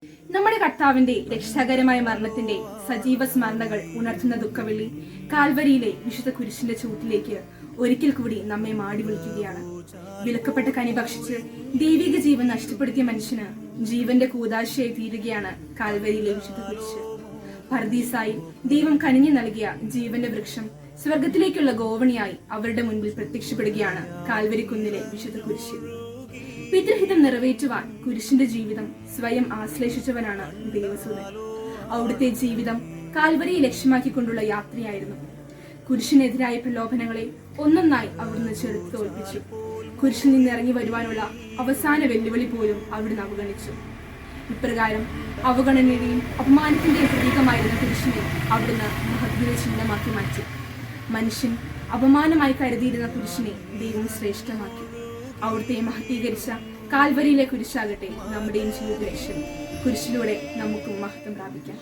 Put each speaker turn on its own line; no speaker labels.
നമ്മുടെ കർത്താവിന്റെ രക്ഷാകരമായ മരണത്തിന്റെ സജീവ സ്മരണകൾ ഉണർത്തുന്ന ദുഃഖവെള്ളി കാൽവരിയിലെ വിശുദ്ധ കുരിശിന്റെ ചൂട്ടിലേക്ക് ഒരിക്കൽ കൂടി നമ്മെ മാടി വിളിക്കുകയാണ്. വിലക്കപ്പെട്ട കനി ഭക്ഷിച്ച് ദൈവിക ജീവൻ നഷ്ടപ്പെടുത്തിയ മനുഷ്യന് ജീവന്റെ കൂദാശയായി തീരുകയാണ് കാൽവരിയിലെ വിശുദ്ധ കുരിശ്. പർദീസായി ദൈവം കനിഞ്ഞു നൽകിയ ജീവന്റെ വൃക്ഷം സ്വർഗത്തിലേക്കുള്ള ഗോവണിയായി അവരുടെ മുൻപിൽ പ്രത്യക്ഷപ്പെടുകയാണ് കാൽവരി കുന്നിലെ വിശുദ്ധ കുരിശ്. പിതൃഹിതം നിറവേറ്റുവാൻ കുരിശിന്റെ ജീവിതം സ്വയം ആശ്ലേഷിച്ചവനാണ് ദൈവസൂതൻ. അവിടുത്തെ ജീവിതം കാൽവരിയെ ലക്ഷ്യമാക്കിക്കൊണ്ടുള്ള യാത്രയായിരുന്നു. കുരിശിനെതിരായ പ്രലോഭനങ്ങളെ ഒന്നൊന്നായി അവിടുന്ന് ചെറുത്ത് തോൽപ്പിച്ചു. കുരിശിൽ നിന്ന് ഇറങ്ങി വരുവാനുള്ള അവസാന വെല്ലുവിളി പോലും അവിടുന്ന് അവഗണിച്ചു. ഇപ്രകാരം അവഗണനയുടെയും അപമാനത്തിന്റെയും പ്രതീകമായിരുന്ന കുരിശിനെ അവിടുന്ന് മഹത്വയുടെ ചിഹ്നമാക്കി മാറ്റി. മനുഷ്യൻ അപമാനമായി കരുതിയിരുന്ന കുരിശിനെ ദൈവം ശ്രേഷ്ഠമാക്കി. അവിടുത്തെ മഹത്വീകരിച്ച കാൽവരിയിലെ കുരിശാകട്ടെ നമ്മുടെയും ജീവിത ലക്ഷ്യം. കുരിശിലൂടെ നമുക്ക് മഹത്വം പ്രാപിക്കാം.